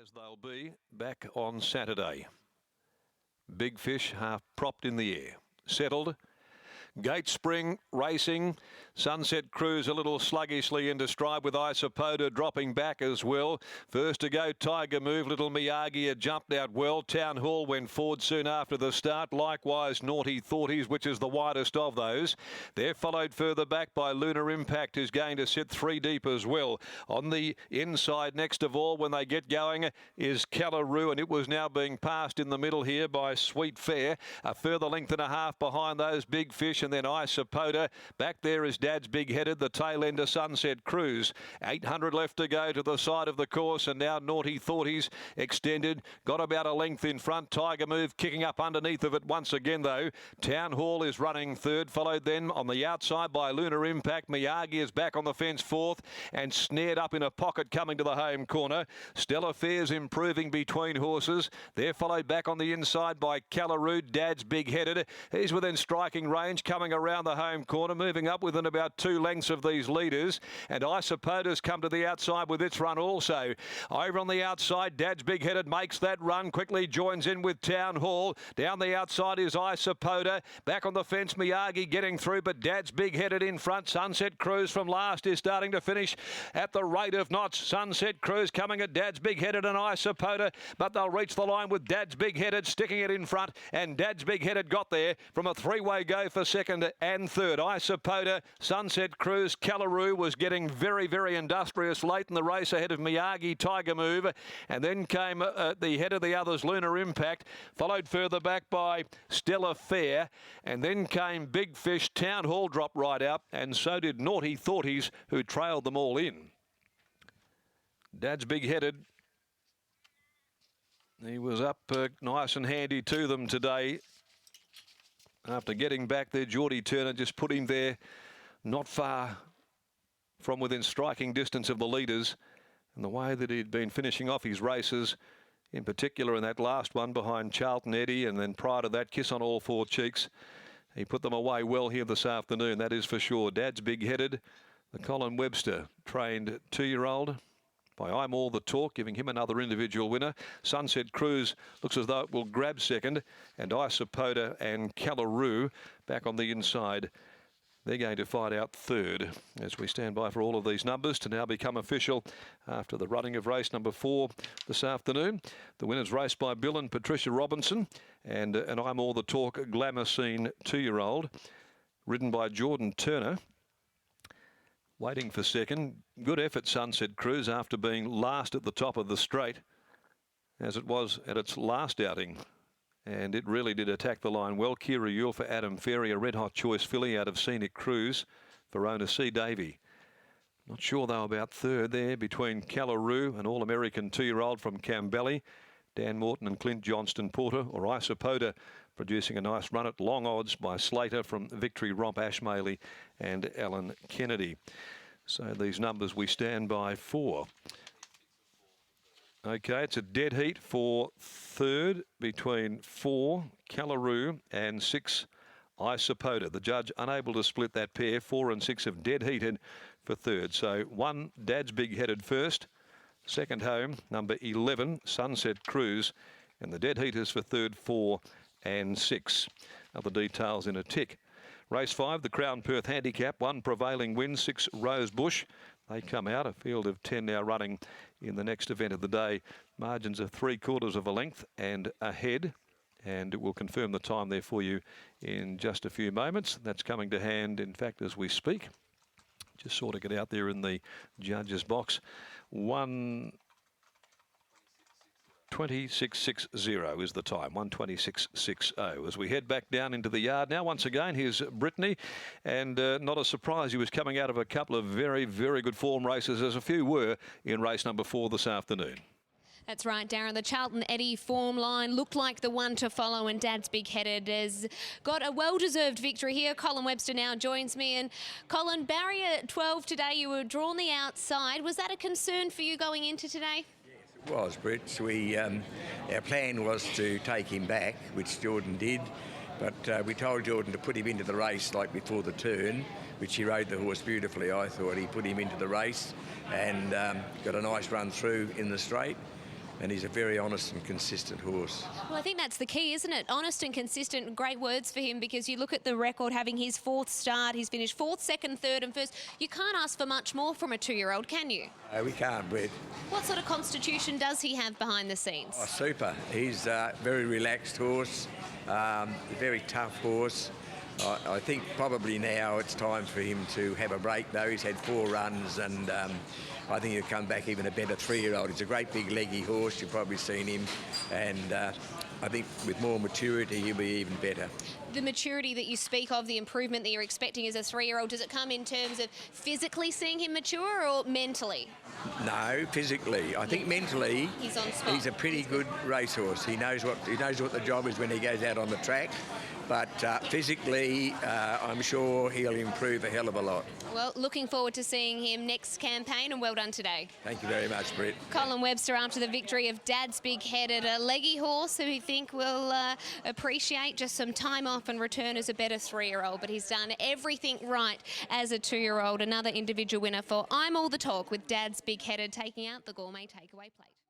As they'll be back on Saturday. Big Fish half propped in the air. Settled. Gate Spring racing. Sunset Cruise a little sluggishly into stride with Isopoda dropping back as well. First to go, Tiger Move. Little Miyagi had jumped out well. Town Hall went forward soon after the start. Likewise, Naughty Thoughties, which is the widest of those. They're followed further back by Lunar Impact, who's going to sit 3 deep as well. On the inside, next of all, when they get going, is Callaroo, and it was now being passed in the middle here by Sweet Fair. A further length and a half behind those Big Fish, and then Isopoda. Back there is Dad's Big Headed, the tail end of Sunset Cruise. 800 left to go to the side of the course, and now Naughty Thoughties extended. Got about a length in front. Tiger Move kicking up underneath of it once again, though. Town Hall is running third, followed then on the outside by Lunar Impact. Miyagi is back on the fence fourth and snared up in a pocket coming to the home corner. Stellar Fair's improving between horses. They're followed back on the inside by Callaroo. Dad's Big Headed. He's within striking range, coming around the home corner, moving up within about 2 lengths of these leaders. And Isopoda's come to the outside with its run also. Over on the outside, Dad's Big Headed makes that run, quickly joins in with Town Hall. Down the outside is Isopoda. Back on the fence, Miyagi getting through, but Dad's Big Headed in front. Sunset Cruise from last is starting to finish at the rate of knots. Sunset Cruise coming at Dad's Big Headed and Isopoda, but they'll reach the line with Dad's Big Headed sticking it in front, and Dad's Big Headed got there from a 3-way go for second and third. Isopoda, Sunset Cruise, Callaroo was getting very, very industrious late in the race ahead of Miyagi, Tiger Move, and then came at the head of the others, Lunar Impact, followed further back by Stellar Fair, and then came Big Fish. Town Hall dropped right out, and so did Naughty Thoughties, who trailed them all in. Dad's Big Headed, he was up nice and handy to them today. After getting back there, Geordie Turner just put him there not far from within striking distance of the leaders. And the way that he'd been finishing off his races, in particular in that last one behind Charlton Eddie, and then prior to that, Kiss on All Four Cheeks, he put them away well here this afternoon, that is for sure. Dad's Big Headed, the Colin Webster trained 2-year-old. By I'm All the Talk, giving him another individual winner. Sunset Cruise looks as though it will grab second, and Isopoda and Callaroo back on the inside. They're going to fight out third as we stand by for all of these numbers to now become official after the running of race number 4 this afternoon. The winner's raced by Bill and Patricia Robinson, and I'm All the Talk Glamour Scene 2-year-old, ridden by Jordan Turner. Waiting for second. Good effort, Sunset Cruise, after being last at the top of the straight, as it was at its last outing. And it really did attack the line well. Kira Yule for Adam Ferry, a red-hot choice filly out of Scenic Cruise for owner C. Davey. Not sure, though, about third there between Callaroo, an All-American 2-year-old from Cambelly, Dan Morton and Clint Johnston Porter, or Isopoda, producing a nice run at long odds by Slater from Victory Romp, Ashmaley and Alan Kennedy. So these numbers we stand by for. Okay, it's a dead heat for third between 4, Callaroo, and 6, Isopoda. The judge unable to split that pair. 4 and 6 have dead heated for third. So 1, Dad's Big Headed first. Second home, number 11, Sunset Cruise. And the dead heaters for third, 4 and 6. Other details in a tick. Race 5, the Crown Perth Handicap. 1 prevailing win, 6 Rosebush. They come out, a field of 10 now running in the next event of the day. Margins of 3/4 of a length and ahead. And we'll confirm the time there for you in just a few moments. That's coming to hand, in fact, as we speak. Just sort of get out there in the judge's box. 1:26.60 is the time, 1:26.60. As we head back down into the yard now, once again, here's Brittany. And not a surprise, he was coming out of a couple of very, very good form races, as a few were in race number 4 this afternoon. That's right, Darren. The Charlton Eddie form line looked like the one to follow, and Dad's Big Headed has got a well-deserved victory here. Colin Webster now joins me. And Colin, barrier 12 today, you were drawn the outside. Was that a concern for you going into today? It was, Britt. Our plan was to take him back, which Jordan did, but we told Jordan to put him into the race like before the turn, which he rode the horse beautifully. I thought he put him into the race and got a nice run through in the straight. and he's a very honest and consistent horse. Well, I think that's the key, isn't it? Honest and consistent, great words for him, because you look at the record, having his 4th start, he's finished 4th, 2nd, 3rd and 1st. You can't ask for much more from a 2-year-old, can you? We can't, Brett. What sort of constitution does he have behind the scenes? Oh, super. He's a very relaxed horse, very tough horse. I think probably now it's time for him to have a break, though. He's had 4 runs, and I think he'll come back even a better 3-year-old. He's a great big leggy horse. You've probably seen him, and I think with more maturity he'll be even better. The maturity that you speak of, the improvement that you're expecting as a 3-year-old, does it come in terms of physically seeing him mature or mentally? No, physically. I think mentally He's on spot. he's a pretty good racehorse. He knows what the job is when he goes out on the track. But physically, I'm sure he'll improve a hell of a lot. Well, looking forward to seeing him next campaign, and well done today. Thank you very much, Brett. Colin Webster after the victory of Dad's Big Headed, a leggy horse who we think will appreciate just some time off and return as a better 3-year-old. But he's done everything right as a 2-year-old. Another individual winner for I'm All the Talk with Dad's Big Headed, taking out the gourmet takeaway plate.